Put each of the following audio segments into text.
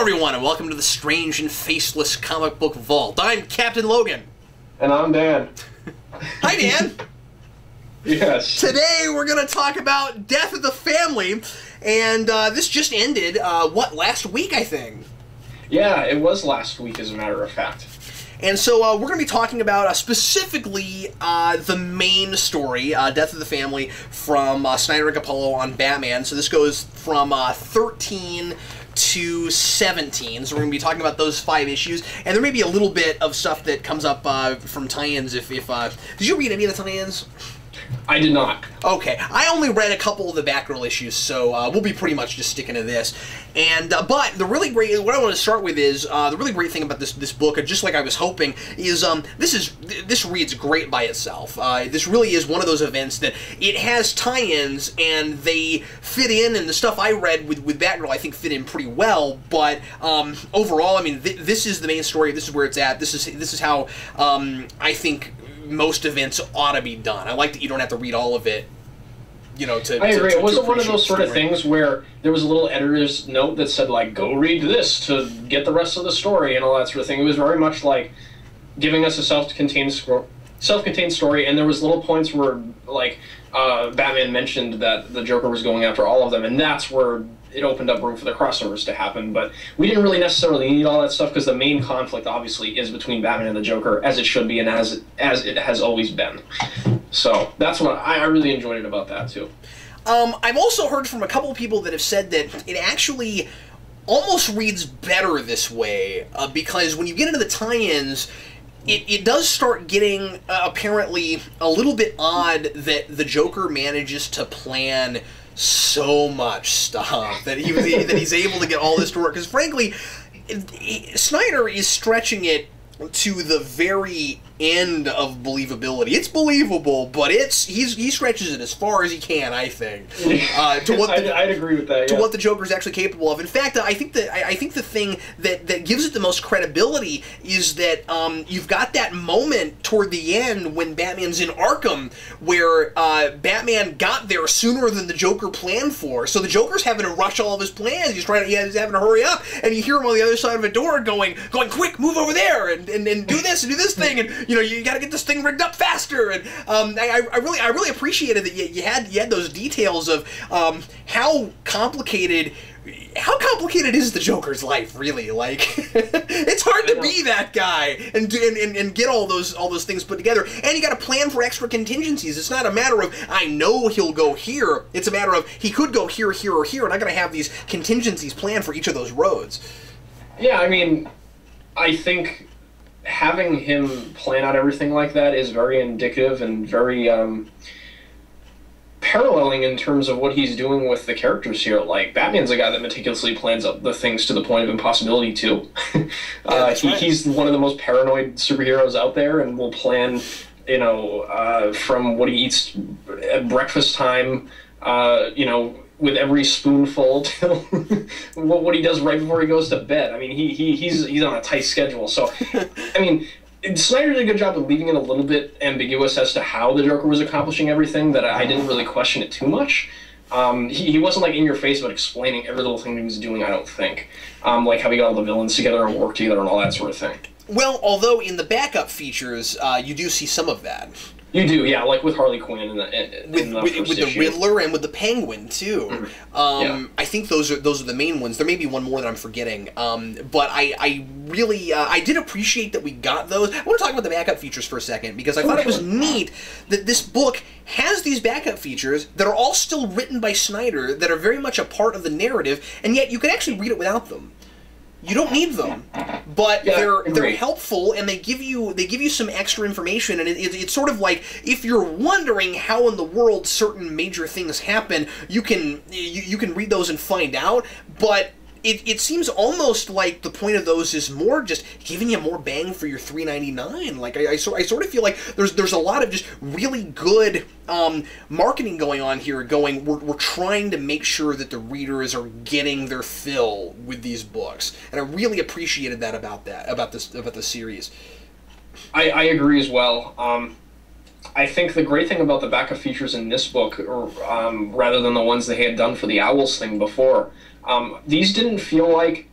everyone, and welcome to the strange and faceless comic book vault. I'm Captain Logan. And I'm Dan. Hi, Dan. Yes. Today we're going to talk about Death of the Family, and this just ended, last week, I think? Yeah, it was last week, as a matter of fact. And so we're going to be talking about specifically the main story, Death of the Family, from Snyder and Capullo on Batman. So this goes from 13 to 17, so we're going to be talking about those 5 issues, and there may be a little bit of stuff that comes up from tie-ins. If did you read any of the tie-ins? I did not. Okay, I only read a couple of the Batgirl issues, so we'll be pretty much just sticking to this. And but the really great, what I want to start with is the really great thing about this book, just like I was hoping, is this reads great by itself. This really is one of those events that it has tie-ins and they fit in, and the stuff I read with Batgirl I think fit in pretty well. But overall, I mean, this is the main story. This is where it's at. This is how I think most events ought to be done. I like that you don't have to read all of it, you know, I agree. It wasn't one of those sort of things where there was a little editor's note that said, like, go read this to get the rest of the story and all that sort of thing. It was very much like giving us a self-contained story, and there was little points where, like, Batman mentioned that the Joker was going after all of them, and that's where it opened up room for the crossovers to happen. But we didn't really necessarily need all that stuff, because the main conflict obviously is between Batman and the Joker, as it should be and as it has always been. So that's what I really enjoyed it about that too. I've also heard from a couple of people that have said that it actually almost reads better this way, because when you get into the tie-ins, it does start getting apparently a little bit odd that the Joker manages to plan so much stuff, that he's able to get all this to work. Because frankly, Snyder is stretching it to the very end of believability. It's believable, but he stretches it as far as he can, I think. To what I'd agree with that. To what the Joker's actually capable of. In fact, I think the thing that gives it the most credibility is that you've got that moment toward the end when Batman's in Arkham, where Batman got there sooner than the Joker planned for. So the Joker's having to rush all of his plans. He's having to hurry up, and you hear him on the other side of a door going, quick, move over there, and do this and do this thing, and you got to get this thing rigged up faster. And I really appreciated that you had those details of how complicated is the Joker's life, really. Like, it's hard to be that guy and get all those things put together, and you got to plan for extra contingencies. It's not a matter of, I know he'll go here. It's a matter of, he could go here, here, or here, and I got to have these contingencies planned for each of those roads. Yeah, I mean, I think having him plan out everything like that is very indicative and very paralleling in terms of what he's doing with the characters here. Like, Batman's a guy that meticulously plans out the things to the point of impossibility, too. He's one of the most paranoid superheroes out there, and will plan, from what he eats at breakfast time, with every spoonful till what he does right before he goes to bed. I mean, he's on a tight schedule. So, I mean, Snyder did a good job of leaving it a little bit ambiguous as to how the Joker was accomplishing everything, that I didn't really question it too much. He wasn't, like, in your face about explaining every little thing he was doing, I don't think. Like how he got all the villains together and work together and all that sort of thing. Well, although in the backup features, you do see some of that. You do, yeah, like with Harley Quinn in the first with the Riddler and with the Penguin too. Yeah. I think those are the main ones. There may be one more that I'm forgetting, but I really I did appreciate that we got those. I want to talk about the backup features for a second, because I thought it was neat that this book has these backup features that are all still written by Snyder, that are very much a part of the narrative, and yet you can actually read it without them. You don't need them, but they're helpful, and they give you some extra information, and it's sort of like, if you're wondering how in the world certain major things happen, you can read those and find out. But it seems almost like the point of those is more just giving you more bang for your $3.99. Like, I sort of feel like there's a lot of just really good marketing going on here. We're trying to make sure that the readers are getting their fill with these books, and I really appreciated that about this series. I agree as well. I think the great thing about the backup features in this book, rather than the ones they had done for the Owls thing before, these didn't feel like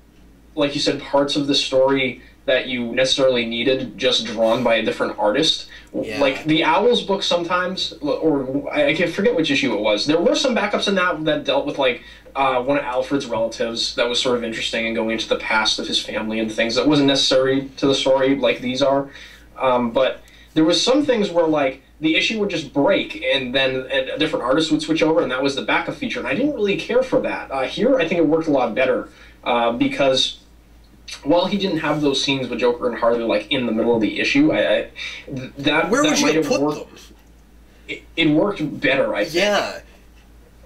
like you said, parts of the story that you necessarily needed just drawn by a different artist. Yeah. Like the Owls book sometimes, or I can't forget which issue it was. There were some backups in that dealt with like one of Alfred's relatives that was sort of interesting and going into the past of his family and things that wasn't necessary to the story like these are. But there was some things where like the issue would just break and then a different artist would switch over and that was the backup feature. And I didn't really care for that. Here I think it worked a lot better because while he didn't have those scenes with Joker and Harley like in the middle of the issue, where would you put them? It worked better, I think. Yeah.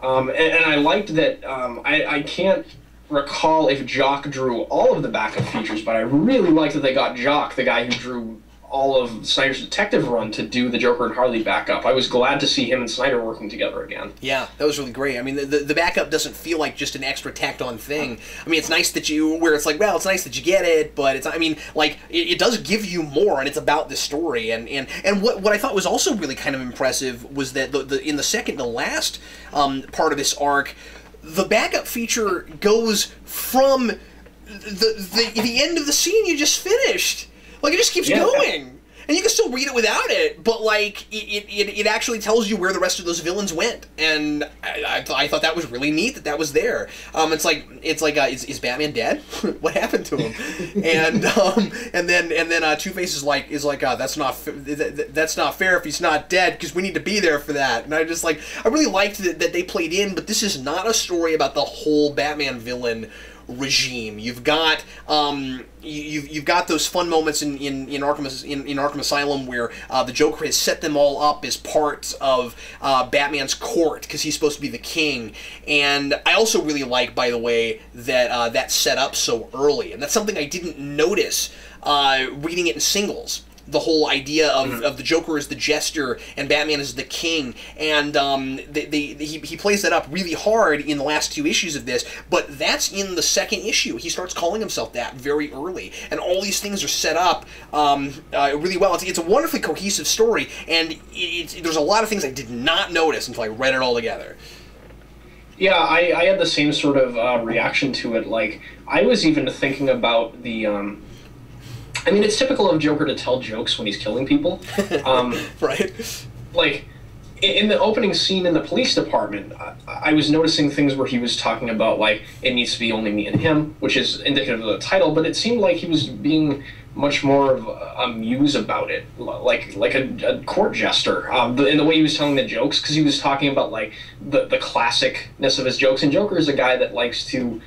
And I liked that. I can't recall if Jock drew all of the backup features, but I really liked that they got Jock, the guy who drew all of Snyder's detective run, to do the Joker and Harley backup. I was glad to see him and Snyder working together again. Yeah, that was really great. I mean, the backup doesn't feel like just an extra tacked-on thing. I mean, it's nice that it's like, well, it's nice that you get it, but it's, I mean, like, it does give you more, and it's about the story. And what I thought was also really kind of impressive was that in the second to last part of this arc, the backup feature goes from the end of the scene you just finished. Like, it just keeps going. And you can still read it without it, but, like, it actually tells you where the rest of those villains went. And I thought that was really neat that was there. It's like, is Batman dead? What happened to him? and then Two-Face is like, that's not fair if he's not dead, because we need to be there for that. And I really liked that they played in, but this is not a story about the whole Batman villain regime. You've got you've got those fun moments in Arkham Asylum where the Joker has set them all up as parts of Batman's court because he's supposed to be the king. And I also really like, by the way, that that's set up so early, and that's something I didn't notice reading it in singles. The whole idea of the Joker as the jester and Batman as the king, and he plays that up really hard in the last two issues of this, but that's in the second issue. He starts calling himself that very early, and all these things are set up really well. It's a wonderfully cohesive story, and there's a lot of things I did not notice until I read it all together. Yeah, I had the same sort of reaction to it. Like, I was even thinking about the... I mean, it's typical of Joker to tell jokes when he's killing people. Right. Like, in the opening scene in the police department, I was noticing things where he was talking about, like, it needs to be only me and him, which is indicative of the title, but it seemed like he was being much more of a muse about it, like a court jester, in the way he was telling the jokes, because he was talking about, like, the classicness of his jokes, and Joker is a guy that likes to...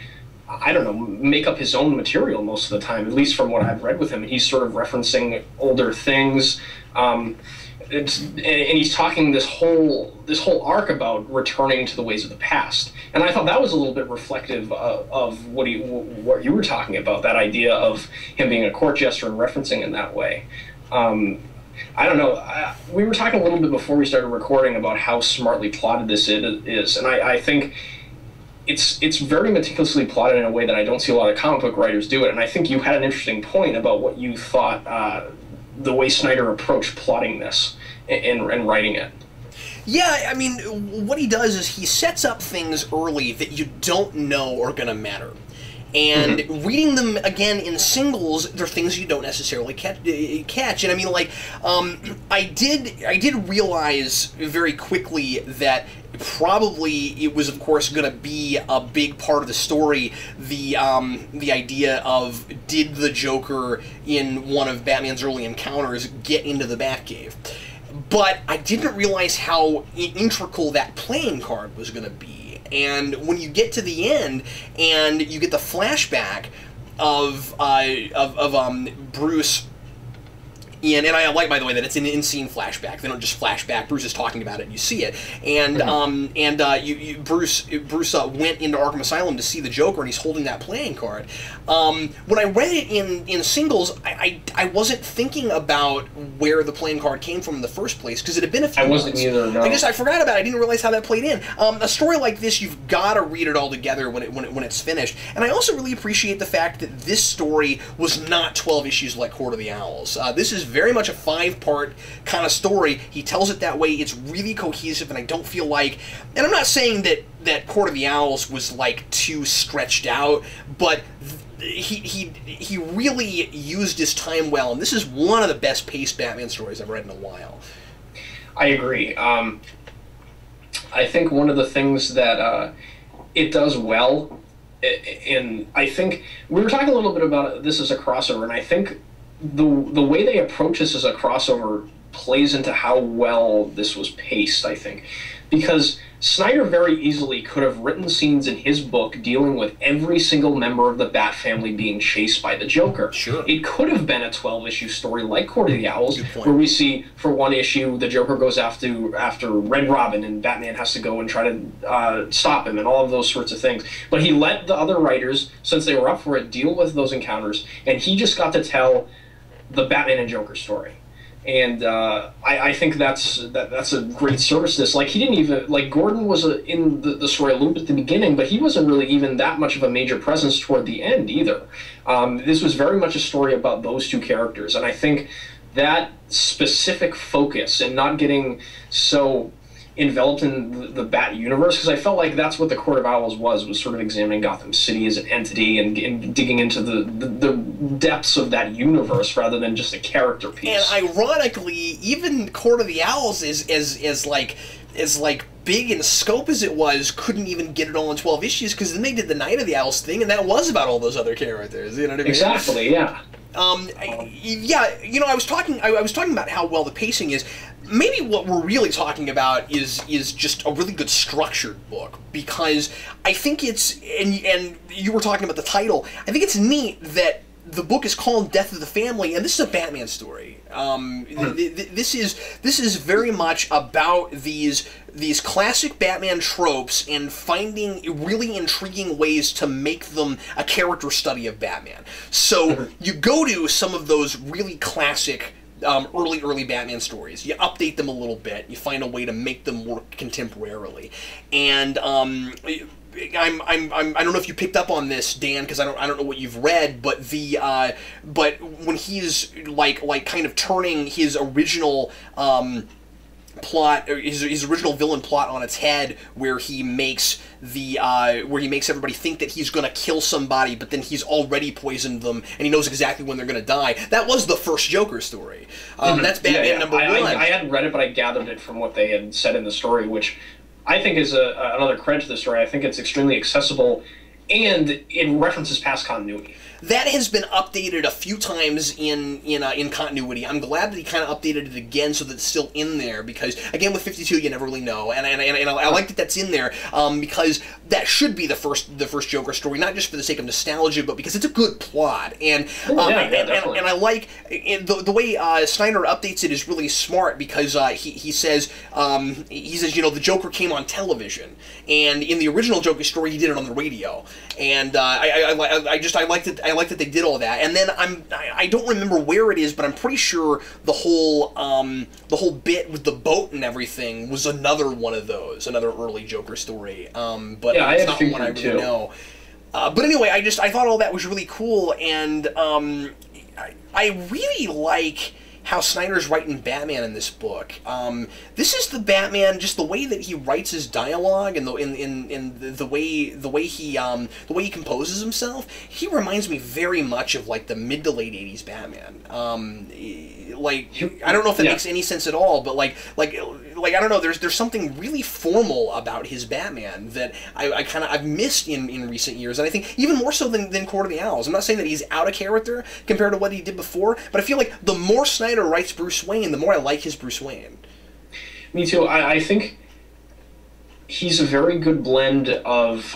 I don't know, make up his own material most of the time, at least from what I've read with him. He's sort of referencing older things, and he's talking this whole arc about returning to the ways of the past. And I thought that was a little bit reflective of what you were talking about, that idea of him being a court jester and referencing in that way. I don't know. We were talking a little bit before we started recording about how smartly plotted this is, and I think it's very meticulously plotted in a way that I don't see a lot of comic book writers do it. And I think you had an interesting point about what you thought the way Snyder approached plotting this and writing it. Yeah, I mean, what he does is he sets up things early that you don't know are going to matter. And reading them again in singles, they're things you don't necessarily catch. And I mean, like, I did realize very quickly that probably it was, of course, going to be a big part of the story. The idea of, did the Joker in one of Batman's early encounters get into the Batcave? But I didn't realize how integral that playing card was going to be. And when you get to the end and you get the flashback of Bruce, and I like, by the way, that it's an in-scene flashback. They don't just flashback. Bruce is talking about it, and you see it. And Bruce went into Arkham Asylum to see the Joker, and he's holding that playing card. When I read it in singles, I wasn't thinking about where the playing card came from in the first place, because it had been a few months. I wasn't either, no. I forgot about it. I didn't realize how that played in. A story like this, you've got to read it all together when it's finished. And I also really appreciate the fact that this story was not 12 issues like Court of the Owls. This is very much a 5-part kind of story. He tells it that way. It's really cohesive, and I don't feel like... And I'm not saying that that Court of the Owls was like too stretched out, but he really used his time well, and this is one of the best paced Batman stories I've read in a while. I agree. I think one of the things that it does well, and I think we were talking a little bit about this as a crossover, and I think the way they approach this as a crossover plays into how well this was paced, I think. Because Snyder very easily could have written scenes in his book dealing with every single member of the Bat family being chased by the Joker. Sure. It could have been a 12-issue story like Court of the Owls, where we see, for one issue, the Joker goes after Red Robin, and Batman has to go and try to stop him, and all of those sorts of things. But he let the other writers, since they were up for it, deal with those encounters, and he just got to tell the Batman and Joker story. And I think that's a great service to this. Like, he didn't even, like, Gordon was in the story a little bit at the beginning, but he wasn't really even that much of a major presence toward the end either. This was very much a story about those two characters, and I think that specific focus and not getting so enveloped in the Bat universe, because I felt like that's what the Court of Owls was sort of examining Gotham City as an entity and digging into the depths of that universe rather than just a character piece. And ironically, even Court of the Owls is like big in scope as it was, couldn't even get it all in 12 issues, because then they did the Night of the Owls thing, and that was about all those other characters. You know what I mean? Exactly. Yeah. Yeah, you know, I was talking about how well the pacing is. Maybe what we're really talking about is just a really good structured book, because I think it's, and you were talking about the title, I think it's neat that the book is called Death of the Family, and this is a Batman story. This is very much about these classic Batman tropes and finding really intriguing ways to make them a character study of Batman. So you go to some of those really classic early Batman stories. You update them a little bit. You find a way to make them work contemporarily. And I don't know if you picked up on this, Dan, because I don't know what you've read, but but when he's like kind of turning his original plot, his original villain plot on its head, where he makes everybody think that he's going to kill somebody, but then he's already poisoned them, and he knows exactly when they're going to die. That was the first Joker story. That's Batman number one. I hadn't read it, but I gathered it from what they had said in the story, which I think is another credit to the story. I think it's extremely accessible, and it references past continuity. That has been updated a few times in continuity. I'm glad that he kind of updated it again so that it's still in there, because again with 52 you never really know, and I like that that's in there, because that should be the first Joker story, not just for the sake of nostalgia, but because it's a good plot, and I like the way Snyder updates it is really smart, because he says you know, the Joker came on television, and in the original Joker story he did it on the radio, and I like that they did all that. And then I don't remember where it is, but I'm pretty sure the whole bit with the boat and everything was another one of those, another early Joker story. But yeah, it's not one I really know. But anyway, I thought all that was really cool, and I really like how Snyder's writing Batman in this book. This is the Batman, just the way that he writes his dialogue and the way he composes himself. He reminds me very much of like the mid to late '80s Batman. I don't know if that makes any sense at all, but like I don't know. There's something really formal about his Batman that I've missed in recent years, and I think even more so than Court of the Owls. I'm not saying that he's out of character compared to what he did before, but I feel like the more Snyder writes Bruce Wayne, the more I like his Bruce Wayne. Me too. I think he's a very good blend of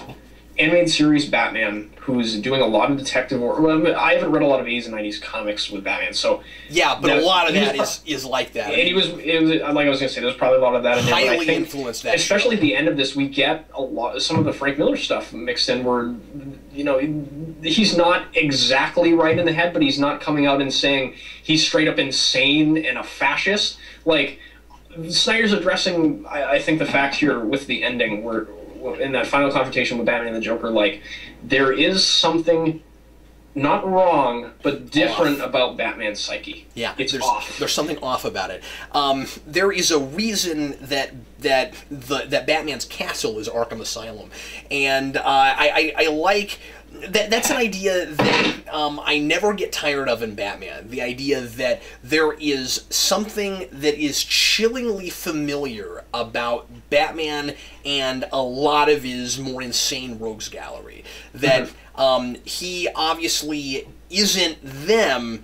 animated series Batman, who's doing a lot of detective work. Well, I haven't read a lot of 80s and 90s comics with Batman, so yeah, but a lot of that is like that. And it was like I was gonna say, there's probably a lot of that in there. Highly but I think, influenced that. especially at the end of this, we get some of the Frank Miller stuff mixed in, where he's not exactly right in the head, but he's not coming out and saying he's straight up insane and a fascist. Like, Snyder's addressing, I think, the fact here with the ending, where in that final confrontation with Batman and the Joker, like, there is something not wrong, but different about Batman's psyche. Yeah, it's off. There's something off about it. There is a reason that Batman's castle is Arkham Asylum, and I like. That's an idea that I never get tired of in Batman. The idea that there is something that is chillingly familiar about Batman and a lot of his more insane rogues gallery. That he obviously isn't them,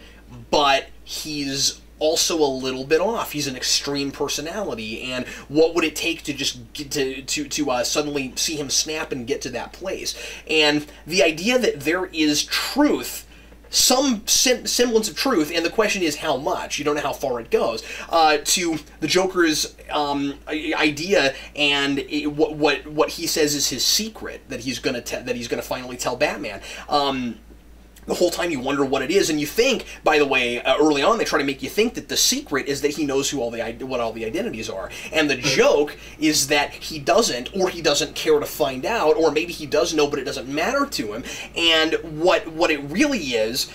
but he's also a little bit off. He's an extreme personality, and what would it take to just get to suddenly see him snap and get to that place? And the idea that there is truth, some semblance of truth, and the question is how much. You don't know how far it goes. To the Joker's idea, and what he says is his secret that he's gonna finally tell Batman. The whole time you wonder what it is, and you think, by the way, early on they try to make you think that the secret is that he knows what all the identities are, and the joke is that he doesn't, or he doesn't care to find out, or maybe he does know but it doesn't matter to him. And what it really is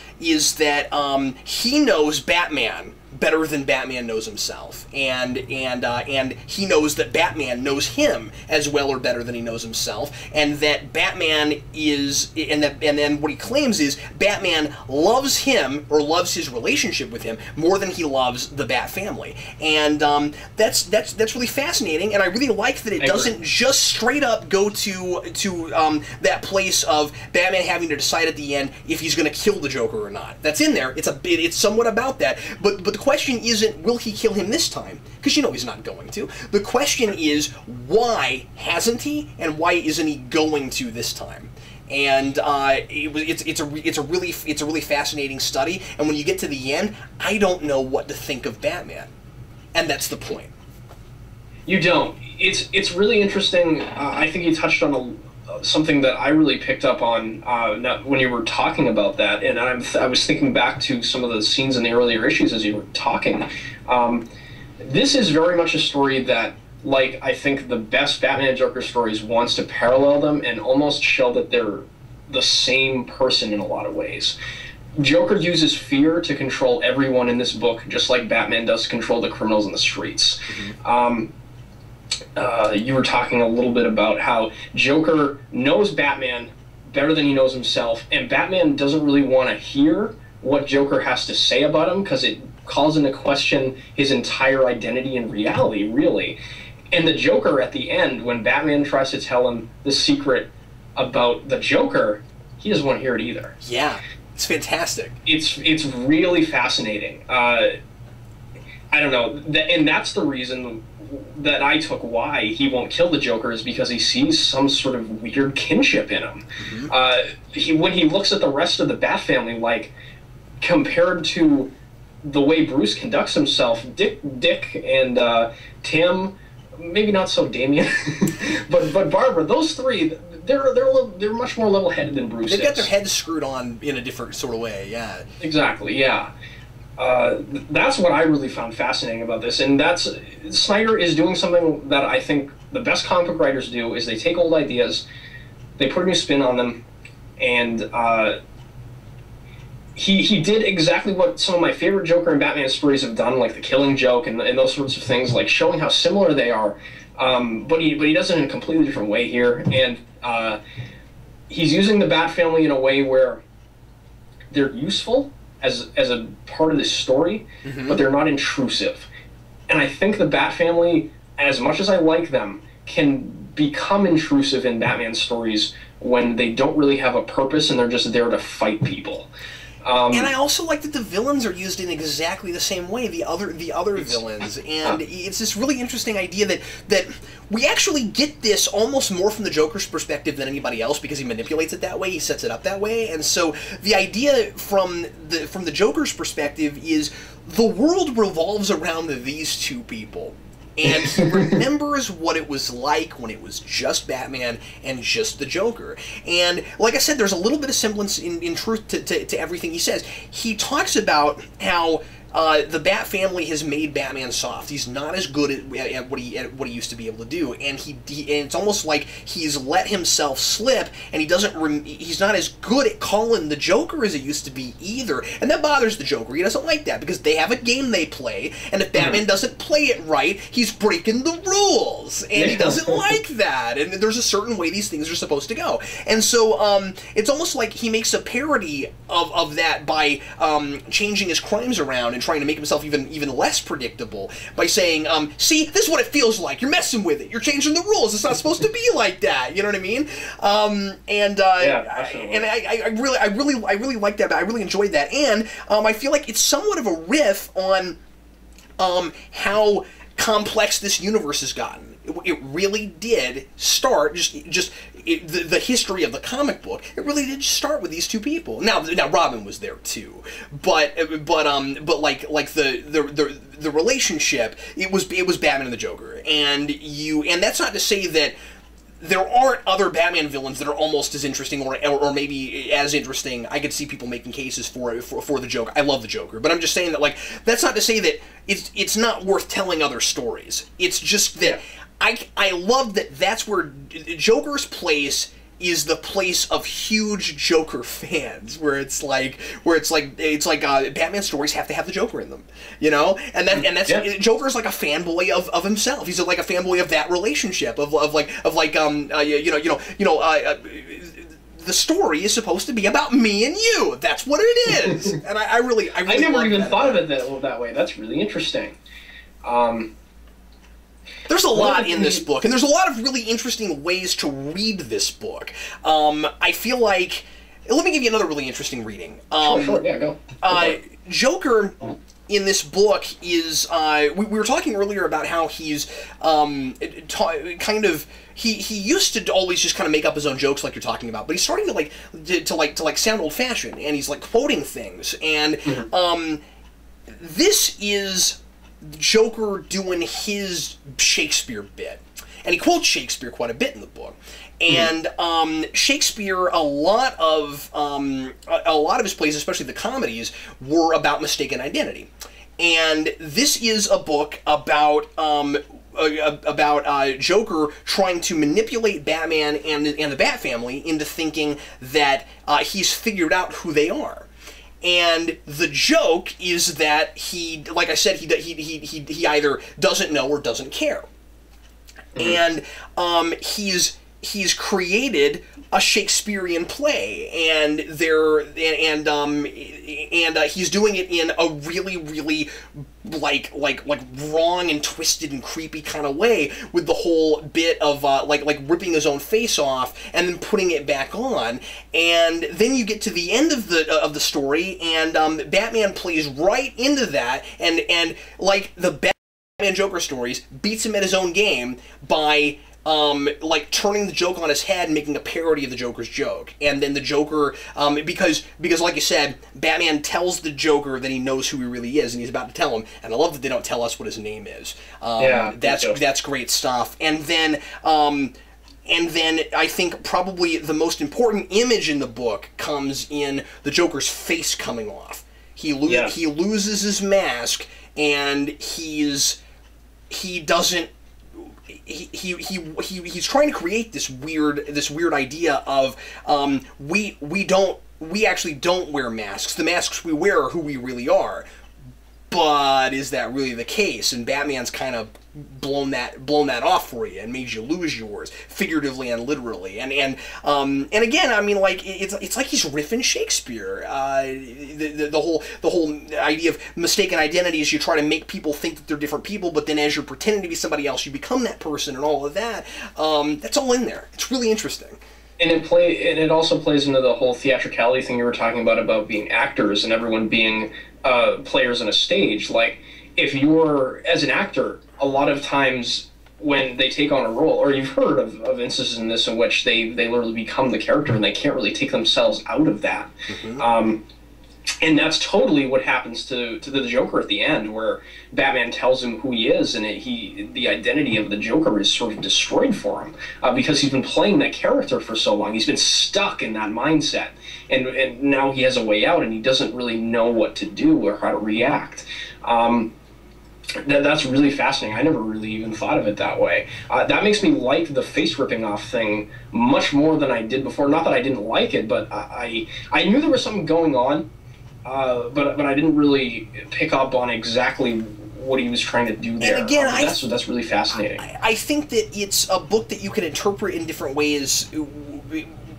that he knows Batman better than Batman knows himself, and he knows that Batman knows him as well or better than he knows himself, and that Batman is, and then what he claims is Batman loves him, or loves his relationship with him, more than he loves the Bat family, and that's really fascinating, and I really like that it doesn't just straight up go to that place of Batman having to decide at the end if he's going to kill the Joker or not. That's in there. It's somewhat about that, but the question isn't, will he kill him this time? Because you know he's not going to. The question is, why hasn't he, and why isn't he going to this time? And it's a really fascinating study. And when you get to the end, I don't know what to think of Batman, and that's the point. You don't. It's really interesting. I think you touched on something that I really picked up on when you were talking about that, and I was thinking back to some of the scenes in the earlier issues as you were talking. This is very much a story that, like, I think the best Batman and Joker stories wants to parallel them and almost show that they're the same person in a lot of ways. Joker uses fear to control everyone in this book, just like Batman does to control the criminals in the streets. You were talking a little bit about how Joker knows Batman better than he knows himself, and Batman doesn't really want to hear what Joker has to say about him because it calls into question his entire identity and reality, really. And the Joker, at the end, when Batman tries to tell him the secret about the Joker, he doesn't want to hear it either. Yeah, it's fantastic. It's really fascinating. I don't know, and that's the reason that I took why he won't kill the Joker, is because he sees some sort of weird kinship in him. When he looks at the rest of the Bat family, like, compared to the way Bruce conducts himself, Dick and Tim, maybe not so Damian, but Barbara, those three, they're much more level-headed than Bruce is. They've got their heads screwed on in a different sort of way, yeah. Exactly, yeah. That's what I really found fascinating about this, and Snyder is doing something that I think the best comic book writers do, is they take old ideas, they put a new spin on them, and he did exactly what some of my favorite Joker and Batman stories have done, like The Killing Joke and those sorts of things, like showing how similar they are, but he does it in a completely different way here, and he's using the Bat family in a way where they're useful as a part of this story, but they're not intrusive. And I think the Bat family, as much as I like them, can become intrusive in Batman stories when they don't really have a purpose and they're just there to fight people. And I also like that the villains are used in exactly the same way, the other villains, and it's this really interesting idea that we actually get this almost more from the Joker's perspective than anybody else, because he manipulates it that way, he sets it up that way, and so the idea from the Joker's perspective is the world revolves around these two people. And he remembers what it was like when it was just Batman and just the Joker. And like I said, there's a little bit of semblance in truth to everything he says. He talks about how the Bat family has made Batman soft. He's not as good at what he used to be able to do, and and it's almost like he's let himself slip, and he's not as good at calling the Joker as he used to be either, and that bothers the Joker. He doesn't like that because they have a game they play, and if Batman doesn't play it right, he's breaking the rules, and he doesn't like that. And there's a certain way these things are supposed to go, and so it's almost like he makes a parody of that by changing his crimes around and trying to make himself even less predictable by saying, see, this is what it feels like. You're messing with it. You're changing the rules. It's not supposed to be like that. You know what I mean? And I really like that. I really enjoyed that, and I feel like it's somewhat of a riff on how complex this universe has gotten. It really did start the history of the comic book. It really did start with these two people. Now Robin was there too, but like the relationship, it was Batman and the Joker, and that's not to say that there aren't other Batman villains that are almost as interesting or maybe as interesting. I could see people making cases for the Joker. I love the Joker, but I'm just saying that, like, that's not to say that it's not worth telling other stories. It's just that I love that that's where Joker's place is the place of huge Joker fans, where it's like Batman stories have to have the Joker in them, you know, and that's Joker's like a fanboy of himself. He's like a fanboy of that relationship of the story is supposed to be about me and you. That's what it is, and I really I never even thought of it that way. That's really interesting. There's a lot in this book, and there's a lot of really interesting ways to read this book. I feel like... Let me give you another really interesting reading. Sure, yeah, go. Joker in this book is... we were talking earlier about how he's he used to always just kind of make up his own jokes like you're talking about, but he's starting to sound old-fashioned, and he's like quoting things, and this is Joker doing his Shakespeare bit, and he quotes Shakespeare quite a bit in the book. And Shakespeare, a lot of his plays, especially the comedies, were about mistaken identity. And this is a book about Joker trying to manipulate Batman and the Bat family into thinking that he's figured out who they are. And the joke is that he, like I said, he either doesn't know or doesn't care. And he's created a Shakespearean play, and he's doing it in a really like wrong and twisted and creepy kind of way, with the whole bit of like ripping his own face off and then putting it back on. And then you get to the end of the story, and Batman plays right into that, and like the Batman Joker stories, beats him at his own game by like turning the joke on his head and making a parody of the Joker's joke. And then the Joker, because like you said, Batman tells the Joker that he knows who he really is, and he's about to tell him. And I love that they don't tell us what his name is. That's great stuff. And then I think probably the most important image in the book comes in the Joker's face coming off. He loses his mask, and he's trying to create this weird idea of we actually don't wear masks. The masks we wear are who we really are. But is that really the case? And Batman's kind of blown that off for you and made you lose yours, figuratively and literally. And again, I mean, like it's like he's riffing Shakespeare. The whole idea of mistaken identity is you try to make people think that they're different people, but then as you're pretending to be somebody else, you become that person, and all of that. That's all in there. It's really interesting. And it also plays into the whole theatricality thing you were talking about being actors and everyone being players on a stage. Like, if you're, as an actor, a lot of times when they take on a role, or you've heard of instances in this in which they literally become the character and they can't really take themselves out of that. And that's totally what happens to the Joker at the end, where Batman tells him who he is, and the identity of the Joker is sort of destroyed for him because he's been playing that character for so long. He's been stuck in that mindset, and now he has a way out, and he doesn't really know what to do or how to react. That's really fascinating. I never really even thought of it that way. That makes me like the face ripping off thing much more than I did before. Not that I didn't like it, but I knew there was something going on. But I didn't really pick up on exactly what he was trying to do there. And again, that's really fascinating. I think that it's a book that you can interpret in different ways,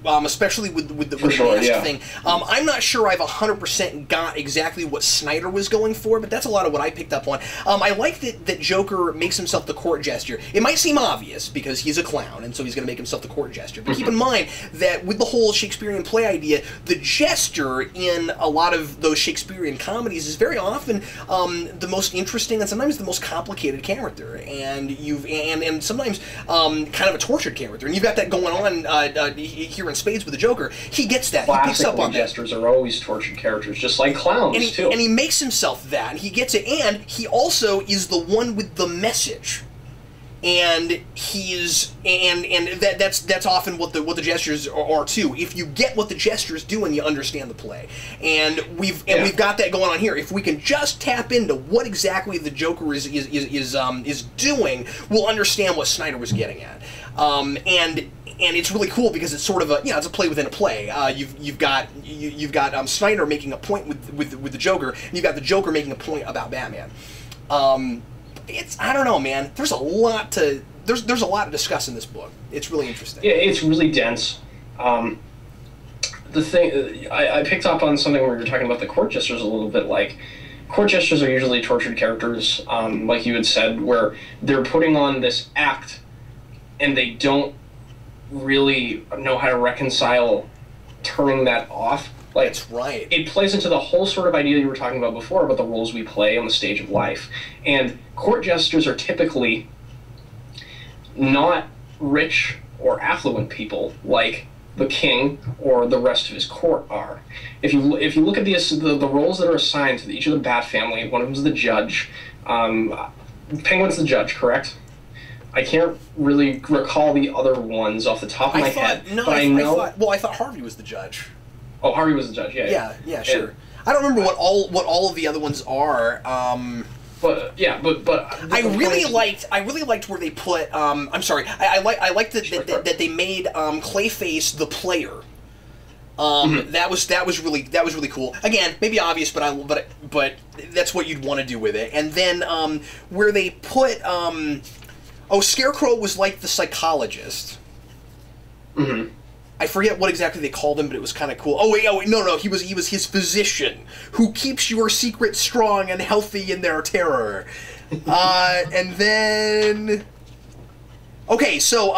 especially with the mask thing. I'm not sure I've 100% got exactly what Snyder was going for, but that's a lot of what I picked up on. I like that Joker makes himself the court jester. It might seem obvious because he's a clown, and so he's going to make himself the court jester. But keep in mind that with the whole Shakespearean play idea, the jester in a lot of those Shakespearean comedies is very often the most interesting and sometimes the most complicated character, and sometimes kind of a tortured character. And you've got that going on here in spades with the Joker. He gets that. He picks up on that. Jesters are always tortured characters, just like clowns, too. And he makes himself that. He gets it, and he also is the one with the message. And that's often what the gestures are too. If you get what the gestures do, and you understand the play, and we've got that going on here. If we can just tap into what exactly the Joker is doing, we'll understand what Snyder was getting at. And it's really cool because it's sort of it's a play within a play. You've got Snyder making a point with the Joker, and you've got the Joker making a point about Batman. I don't know, man. There's a lot to discuss in this book. It's really interesting. Yeah, it's really dense. The thing I picked up on something where you're talking about the court jesters a little bit. Like, court jesters are usually tortured characters, like you had said, where they're putting on this act, and they don't really know how to reconcile turning that off. Like, that's right. It plays into the whole sort of idea you were talking about before about the roles we play on the stage of life. And court jesters are typically not rich or affluent people like the king or the rest of his court are. If you look at the roles that are assigned to each of the Bat family, one of them is the judge. Penguin's the judge, correct? I can't really recall the other ones off the top of my head. No, but I thought Harvey was the judge. Oh, Harvey was the judge. Yeah, sure. I don't remember what all of the other ones are. But I really liked where they put. I'm sorry. I liked that they made Clayface the player. That was really cool. Again, maybe obvious, but that's what you'd want to do with it. And then where they put Scarecrow was like the psychologist. Mm-hmm. I forget what exactly they called him, but it was kind of cool. Oh wait, no, he was his physician who keeps your secret strong and healthy in their terror. And then, okay, so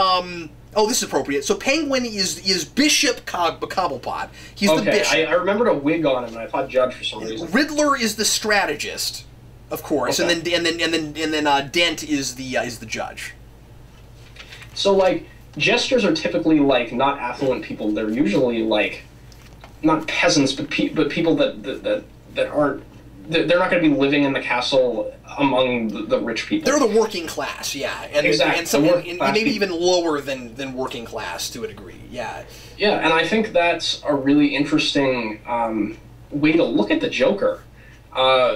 this is appropriate. So Penguin is Bishop Cobblepot. He's the bishop. I remembered a wig on him, and I thought Judge for some reason. Riddler is the strategist, of course, and then Dent is the judge. So like, jesters are typically like not affluent people. They're usually like not peasants, but people that aren't. They're not going to be living in the castle among the rich people. They're the working class, yeah, and exactly. And maybe even lower than working class to a degree, yeah. Yeah, and I think that's a really interesting way to look at the Joker,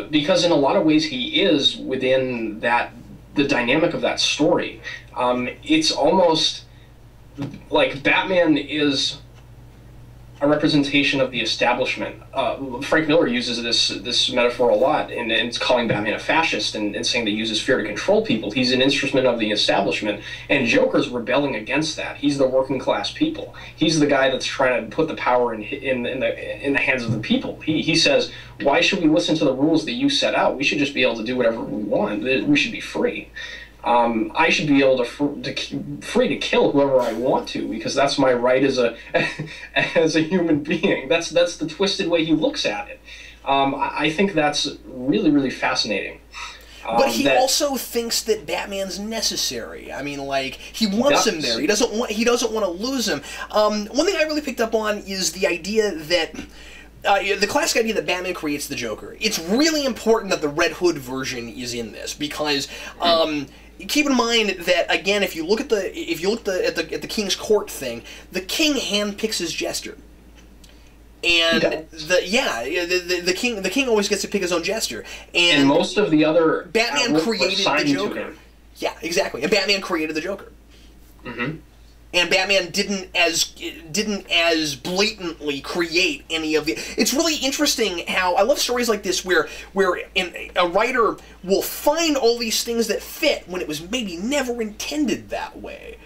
because in a lot of ways he is within the dynamic of that story. It's almost like Batman is a representation of the establishment. Frank Miller uses this metaphor a lot, and it's calling Batman a fascist and saying that he uses fear to control people. He's an instrument of the establishment, and Joker's rebelling against that. He's the working class people. He's the guy that's trying to put the power in the hands of the people. He says, why should we listen to the rules that you set out? We should just be able to do whatever we want. We should be free. I should be able to free to kill whoever I want to, because that's my right as a human being. That's the twisted way he looks at it. I think that's really, really fascinaing. But he also thinks that Batman's necessary. I mean, like, he wants him there. He doesn't want to lose him. One thing I really picked up on is the idea that the classic idea that Batman creates the Joker. It's really important that the Red Hood version is in this because keep in mind that again, if you look at the King's Court thing, the King handpicks his jester. And the king always gets to pick his own jester, and most of the other Batman created the Joker. Yeah, exactly. And Batman created the Joker. Mm-hmm. And Batman didn't as blatantly create any of the. It's really interesting how I love stories like this where a writer will find all these things that fit when it was maybe never intended that way.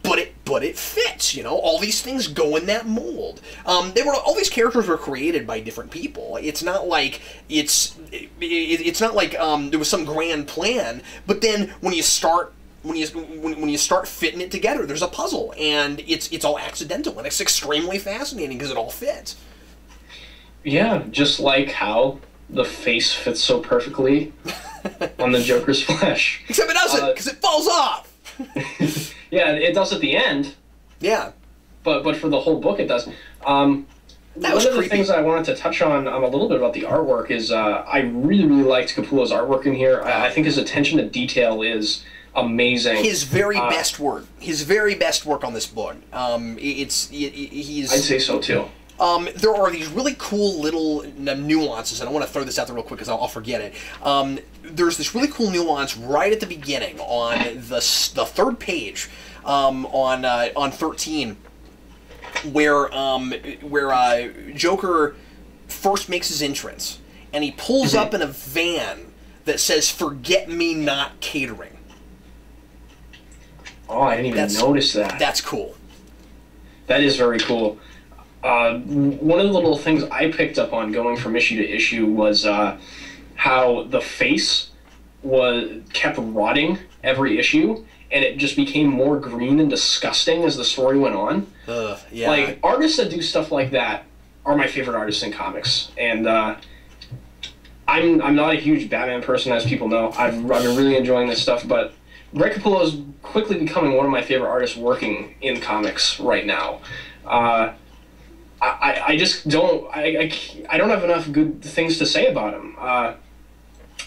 But it fits, you know. All these things go in that mold. All these characters were created by different people. It's not like it's not like there was some grand plan. But then when you start fitting it together, there's a puzzle, and it's all accidental, and it's extremely fascinating because it all fits. Yeah, just like how the face fits so perfectly on the Joker's flesh. Except it doesn't, because it falls off. Yeah, it does at the end. Yeah. But for the whole book it does. One of the things I wanted to touch on a little bit about the artwork is I really, really liked Caputo'S artwork in here. I think his attention to detail is amazing. His very best work. His very best work on this book. He's... I'd say so, too. There are these really cool little nuances, and I want to throw this out there real quick because I'll forget it. There's this really cool nuance right at the beginning on the third page on 13 where Joker first makes his entrance, and he pulls up in a van that says "Forget Me Not Catering." Oh, I didn't even notice that. That's cool. That is very cool. One of the little things I picked up on going from issue to issue was how the face kept rotting every issue, and it just became more green and disgusting as the story went on. Yeah. Like, artists that do stuff like that are my favorite artists in comics, and I'm not a huge Batman person, as people know. I've been really enjoying this stuff, but Greg Capullo is quickly becoming one of my favorite artists working in comics right now. I just don't I don't have enough good things to say about him.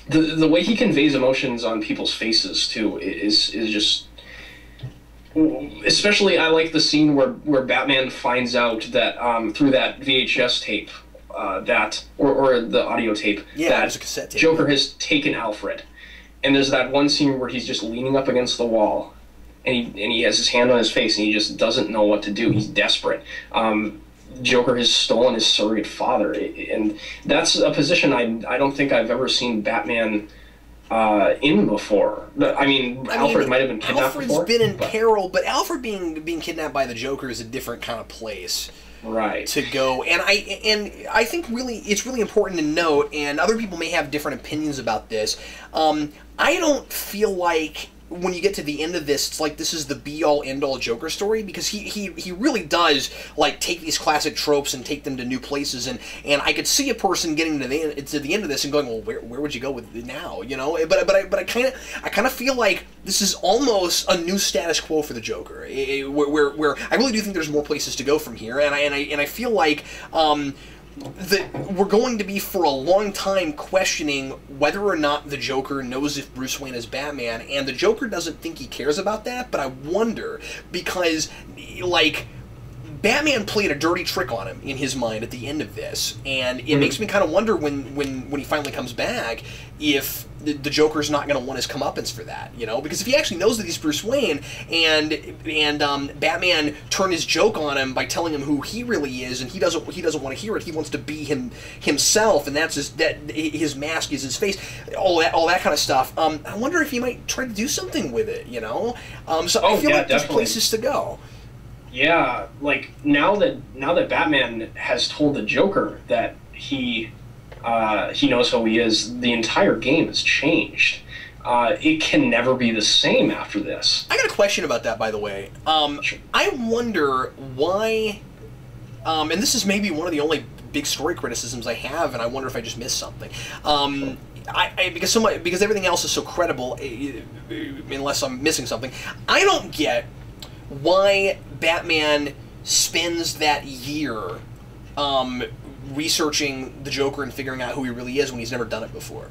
The way he conveys emotions on people's faces too is just, especially I like the scene where Batman finds out that through that VHS tape or the audio tape that a cassette tape. Joker has taken Alfred, and there's that one scene where he's just leaning up against the wall, and he has his hand on his face, and he just doesn't know what to do. He's desperate. Joker has stolen his surrogate father, and that's a position I don't think I've ever seen Batman in before. I mean, Alfred might have been kidnapped before. Alfred's been in peril, but Alfred being kidnapped by the Joker is a different kind of place. Right. To go, and I think really it's really important to note, and other people may have different opinions about this. I don't feel like when you get to the end of this, it's like this is the be-all, end-all Joker story, because he really does like take these classic tropes and take them to new places, and I could see a person getting to the end of this and going, well, where would you go with it now, you know? But I kind of feel like this is almost a new status quo for the Joker, where I really do think there's more places to go from here, and I feel like that we're going to be for a long time questioning whether or not the Joker knows if Bruce Wayne is Batman, and the Joker doesn't think he cares about that, but I wonder, because, like, Batman played a dirty trick on him in his mind at the end of this, and it makes me kind of wonder when he finally comes back if the Joker's not going to want his comeuppance for that, you know? Because if he actually knows that he's Bruce Wayne, and Batman turned his joke on him by telling him who he really is, and he doesn't want to hear it. He wants to be himself, and that's his mask is his face. All that kind of stuff. I wonder if he might try to do something with it, you know? I feel like there's places to go. Yeah, like now that Batman has told the Joker that he knows who he is, the entire game has changed. It can never be the same after this. I got a question about that, by the way. Sure. I wonder why, and this is maybe one of the only big story criticisms I have, and I wonder if I just missed something. Because everything else is so credible, unless I'm missing something, I don't get why Batman spends that year researching the Joker and figuring out who he really is when he's never done it before.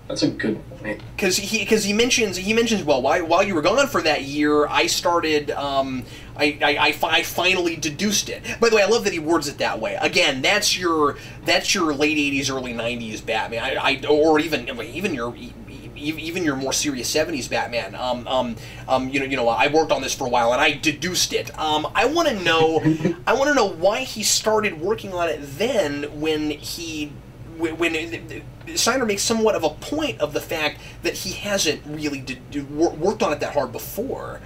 That's a good point. Because he mentions well, while you were gone for that year, I started I finally deduced it. By the way, I love that he words it that way. Again, that's your late '80s, early '90s Batman. Or even your more serious '70s Batman. I worked on this for a while and I deduced it. I want to know why he started working on it then when Snyder makes somewhat of a point of the fact that he hasn't really worked on it that hard before.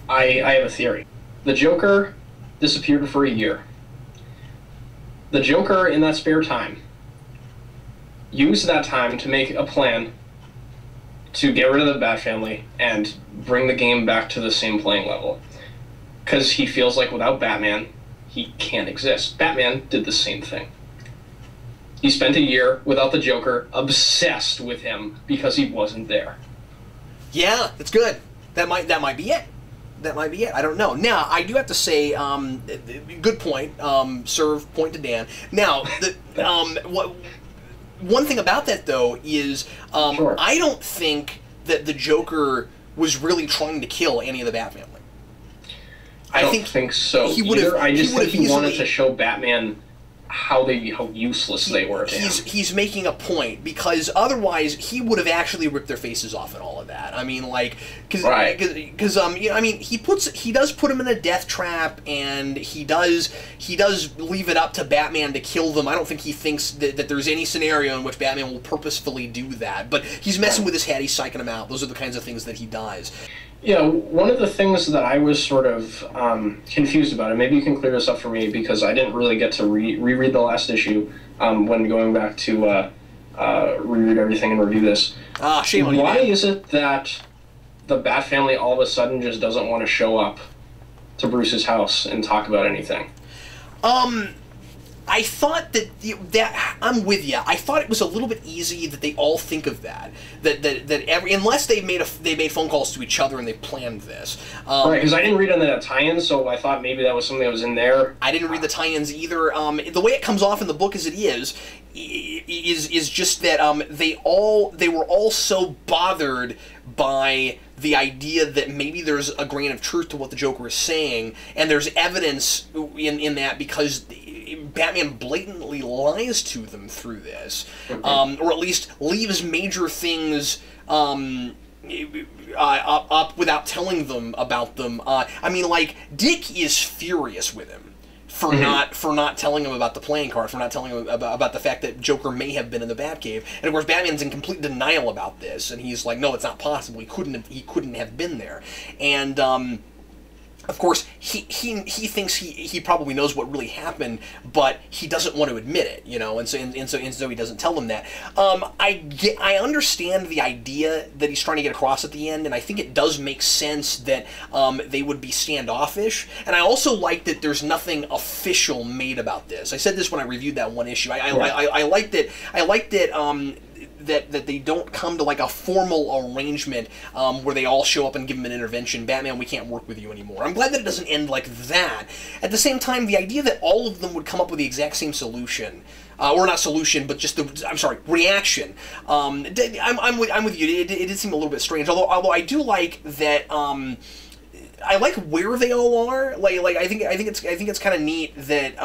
I have a theory. The Joker disappeared for a year. The Joker, in that spare time, used that time to make a plan to get rid of the Bat family and bring the game back to the same playing level. Because he feels like without Batman, he can't exist. Batman did the same thing. He spent a year without the Joker, obsessed with him because he wasn't there. Yeah, that's good. That might be it. That might be it. I don't know. Now, I do have to say, good point. Serve point to Dan. Now, one thing about that though is, Sure. I don't think that the Joker was really trying to kill any of the Bat family. I don't think so. I just think he wanted to show Batman how useless they were to him. He's making a point, because otherwise he would have actually ripped their faces off and all of that. I mean, like, because he does put them in a death trap, and he does leave it up to Batman to kill them. I don't think he thinks that there's any scenario in which Batman will purposefully do that, but he's messing with his head, he's psyching him out. Those are the kinds of things that he does. Yeah, one of the things that I was sort of confused about, and maybe you can clear this up for me, because I didn't really get to reread the last issue when going back to reread everything and review this. Shame on you. Why is it that the Bat family all of a sudden just doesn't want to show up to Bruce's house and talk about anything? I thought that I'm with you. I thought it was a little bit easy that they all think of that unless they made phone calls to each other and they planned this. Right, because I didn't read on the tie-ins, so I thought maybe that was something that was in there. I didn't read the tie-ins either. The way it comes off in the book as it is just that they were all so bothered by the idea that maybe there's a grain of truth to what the Joker is saying, and there's evidence in that because Batman blatantly lies to them through this, or at least leaves major things up without telling them about them. I mean, like, Dick is furious with him for not telling him about the playing card, for not telling him about the fact that Joker may have been in the Batcave. And of course, Batman's in complete denial about this, and he's like, "No, it's not possible. He couldn't have been there." And of course, he thinks he probably knows what really happened, but he doesn't want to admit it, you know, and so he doesn't tell them that. I understand the idea that he's trying to get across at the end, and I think it does make sense that they would be standoffish. And I also like that there's nothing official made about this. I said this when I reviewed that one issue. I like that. That they don't come to like a formal arrangement where they all show up and give him an intervention. Batman, we can't work with you anymore. I'm glad that it doesn't end like that. At the same time, the idea that all of them would come up with the exact same solution, or not solution, but just reaction. I'm with you. It did seem a little bit strange. Although I do like that. I like where they all are. Like I think it's kind of neat that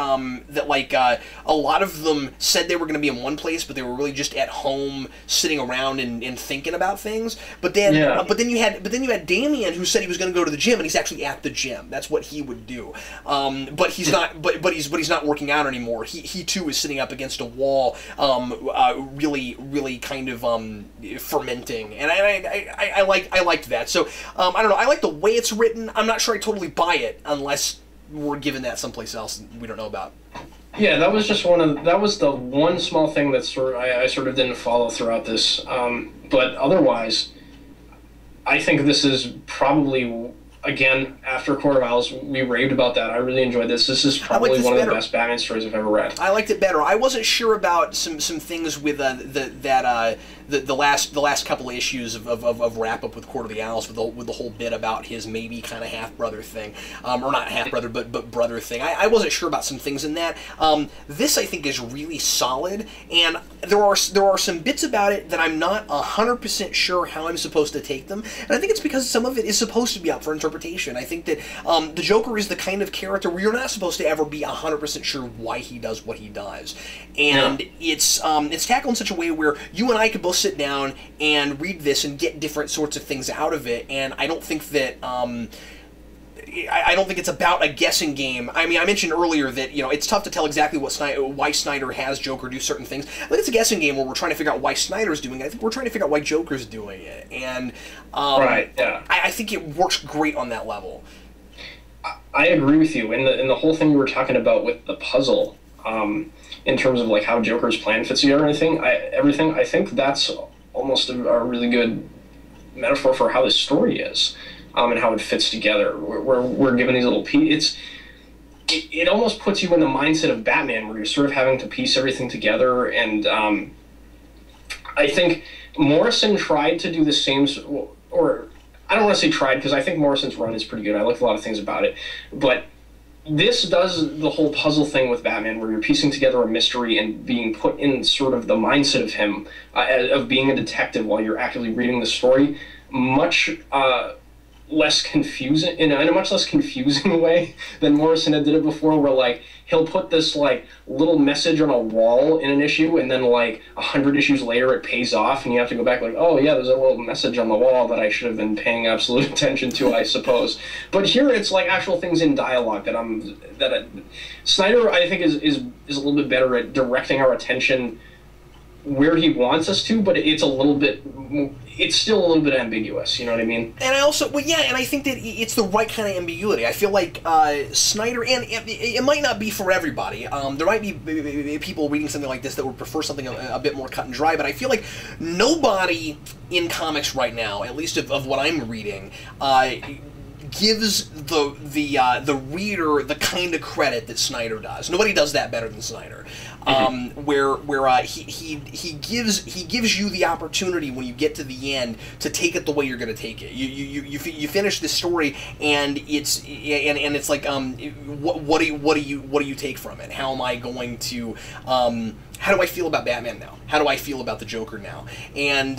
a lot of them said they were going to be in one place, but they were really just at home, sitting around and thinking about things. But then you had Damian, who said he was going to go to the gym, and he's actually at the gym. That's what he would do. But he's not. But he's not working out anymore. He too is sitting up against a wall, really kind of fermenting. And I liked that. So I don't know. I like the way it's written. I'm not sure I totally buy it unless we're given that someplace else we don't know about. Yeah, that was just that was the one small thing that I sort of didn't follow throughout this. But otherwise, I think this is probably again, after Court of Owls, we raved about that. I really enjoyed this. This is probably one of the best Batman stories I've ever read. I liked it better. I wasn't sure about some things with the last couple of issues of wrap up with Court of the Owls with the whole bit about his maybe kind of half brother thing, or not half brother but brother thing. I wasn't sure about some things in that. This I think is really solid, and there are some bits about it that I'm not 100% sure how I'm supposed to take them, and I think it's because some of it is supposed to be up for interpretation. I think that the Joker is the kind of character where you're not supposed to ever be 100% sure why he does what he does, and it's tackled in such a way where you and I could both sit down and read this and get different sorts of things out of it, and I don't think that I don't think it's about a guessing game. I mean, I mentioned earlier that, you know, it's tough to tell exactly why Snyder has Joker do certain things. I think it's a guessing game where we're trying to figure out why Snyder's doing it. I think we're trying to figure out why Joker's doing it, and I think it works great on that level. I agree with you. In the whole thing we were talking about with the puzzle, in terms of like how Joker's plan fits together and everything, I think that's almost a really good metaphor for how the story is, and how it fits together. We're given these little pieces. It almost puts you in the mindset of Batman, where you're sort of having to piece everything together. And I think Morrison tried to do the same, or I don't want to say tried, because I think Morrison's run is pretty good. I like a lot of things about it, but this does the whole puzzle thing with Batman, where you're piecing together a mystery and being put in sort of the mindset of him, of being a detective while you're actively reading the story, much less confusing, in a much less confusing way than Morrison had did it before, where like he'll put this like little message on a wall in an issue, and then like 100 issues later it pays off, and you have to go back like, oh yeah, there's a little message on the wall that I should have been paying absolute attention to, I suppose. But here it's like actual things in dialogue that Snyder, I think, is a little bit better at directing our attention where he wants us to, but it's still a little bit ambiguous, you know what I mean? And I also, well, yeah, and I think that it's the right kind of ambiguity. I feel like Snyder, and it might not be for everybody. There might be people reading something like this that would prefer something a bit more cut and dry, but I feel like nobody in comics right now, at least of what I'm reading, gives the reader the kind of credit that Snyder does. Nobody does that better than Snyder. Where he gives you the opportunity when you get to the end to take it the way you're going to take it. You finish this story, and it's like what do you take from it? How am I going to how do I feel about Batman now? How do I feel about the Joker now? And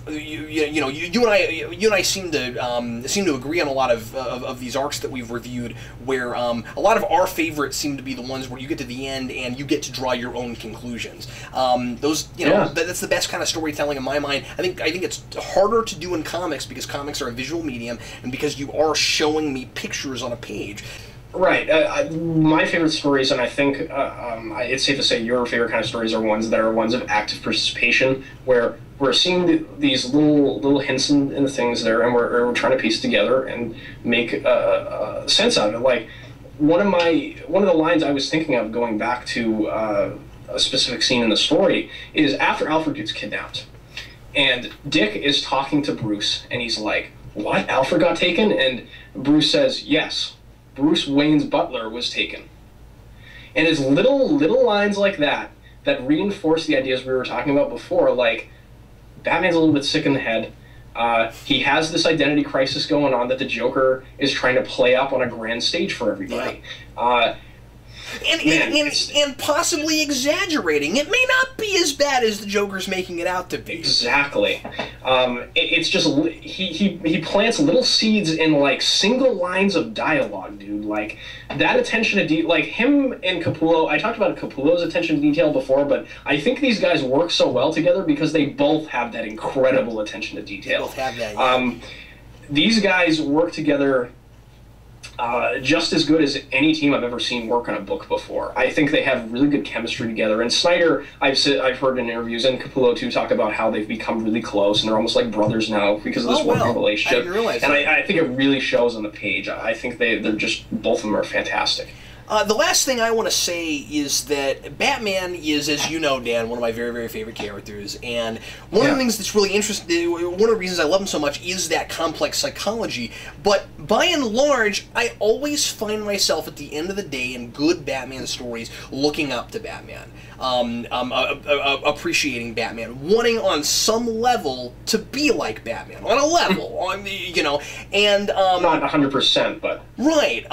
you and I seem to agree on a lot of these arcs that we've reviewed, where a lot of our favorites seem to be the ones where you get to the end and you get to draw your own conclusions. That's the best kind of storytelling in my mind. I think it's harder to do in comics because comics are a visual medium, and because you are showing me pictures on a page. Right. My favorite stories, and I think it's safe to say your favorite kind of stories, are ones of active participation, where we're seeing these little hints in the things there, and we're trying to piece together and make sense out of it. Like one of the lines I was thinking of, going back to a specific scene in the story, is after Alfred gets kidnapped, and Dick is talking to Bruce, and he's like, "What? Alfred got taken?" And Bruce says, "Yes. Bruce Wayne's butler was taken." And it's little lines like that reinforce the ideas we were talking about before. Like, Batman's a little bit sick in the head. He has this identity crisis going on that the Joker is trying to play up on a grand stage for everybody. Yeah. And possibly exaggerating. It may not be as bad as the Joker's making it out to be. Exactly. It's just he plants little seeds in like single lines of dialogue, dude. Like that attention to detail, like him and Capullo. I talked about Capullo's attention to detail before, but I think these guys work so well together because they both have that incredible attention to detail. They both have that. Yeah. These guys work together just as good as any team I've ever seen work on a book before. I think they have really good chemistry together. And Snyder, I've heard in interviews, and Capullo too, talk about how they've become really close, and they're almost like brothers now because of this working relationship. I think it really shows on the page. I think they're just, both of them are fantastic. The last thing I want to say is that Batman is, as you know, Dan, one of my very, very favorite characters. And one of the things that's really interesting, one of the reasons I love him so much is that complex psychology. But by and large, I always find myself at the end of the day in good Batman stories looking up to Batman. Appreciating Batman, wanting on some level to be like Batman, on a level, you know, and not 100%, but right.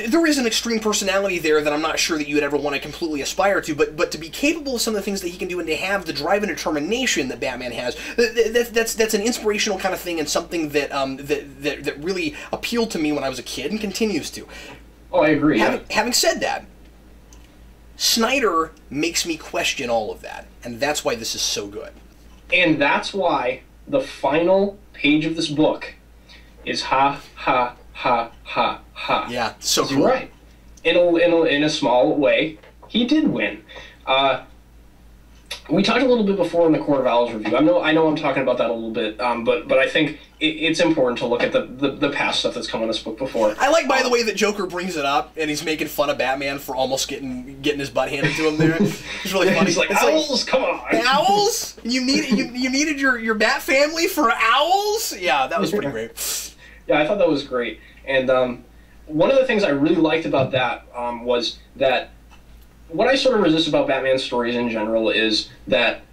There is an extreme personality there that I'm not sure that you would ever want to completely aspire to, but to be capable of some of the things that he can do and to have the drive and determination that Batman has, that's an inspirational kind of thing and something that that really appealed to me when I was a kid and continues to. Oh, I agree. Having said that, Snyder makes me question all of that, and that's why this is so good. And that's why the final page of this book is ha, ha, ha, ha, ha. Yeah, so cool. Right. In a small way, he did win. We talked a little bit before in the Court of Owls review. I know I'm talking about that a little bit, but I think it's important to look at the past stuff that's come in this book before. I like, by the way, that Joker brings it up and he's making fun of Batman for almost getting his butt handed to him there. It's really funny. He's like, owls, come on! Owls? You needed your Bat family for owls? Yeah, that was pretty great. Yeah, I thought that was great. And one of the things I really liked about that was that what I sort of resist about Batman stories in general is that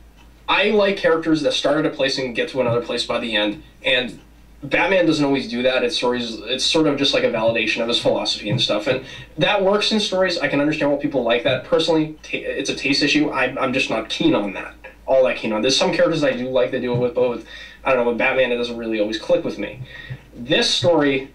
I like characters that start at a place and get to another place by the end, and Batman doesn't always do that. It's sort of just like a validation of his philosophy and stuff, and that works in stories. I can understand why people like that. Personally, it's a taste issue. I'm just not keen on that. All that keen on. There's some characters I do like that do it with, but with, I don't know, with Batman it doesn't really always click with me. This story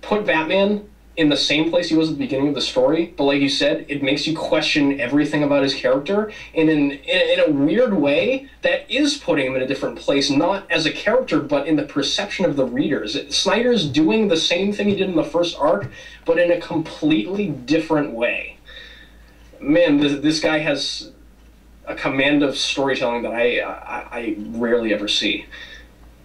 put Batman in the same place he was at the beginning of the story, but like you said, it makes you question everything about his character, and in a weird way, that is putting him in a different place, not as a character, but in the perception of the readers. Snyder's doing the same thing he did in the first arc, but in a completely different way. Man, this guy has a command of storytelling that I rarely ever see.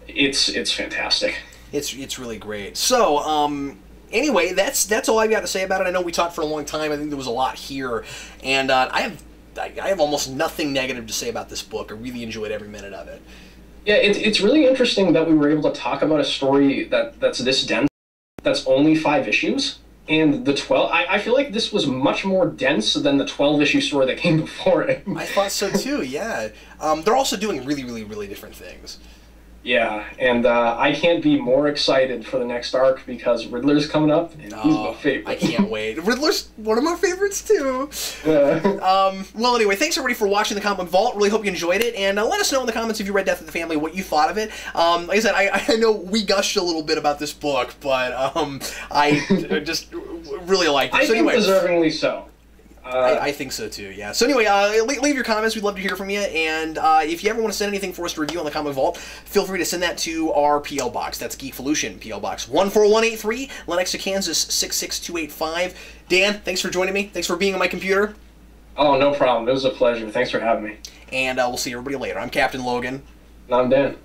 It's fantastic. It's really great. So, anyway, that's all I've got to say about it. I know we talked for a long time. I think there was a lot here, and I have almost nothing negative to say about this book. I really enjoyed every minute of it. Yeah, it's really interesting that we were able to talk about a story that's this dense, that's only 5 issues, and the 12. I feel like this was much more dense than the 12-issue story that came before it. I thought so too. Yeah, they're also doing really, really, really different things. Yeah, and I can't be more excited for the next arc because Riddler's coming up, and he's my favorite. I can't wait. Riddler's one of my favorites, too. Well, anyway, thanks, everybody, for watching the Comic Book Vault. Really hope you enjoyed it, and let us know in the comments if you read Death of the Family, what you thought of it. Like I said, I know we gushed a little bit about this book, but I just really liked it. I think deservingly so. I think so too, yeah. So anyway, leave your comments. We'd love to hear from you. And if you ever want to send anything for us to review on the Comic Vault, feel free to send that to our P.O. Box. That's Geekvolution, P.O. Box 14183, Lenexa, Kansas 66285. Dan, thanks for joining me. Thanks for being on my computer. Oh, no problem. It was a pleasure. Thanks for having me. And we'll see everybody later. I'm Captain Logan. And I'm Dan.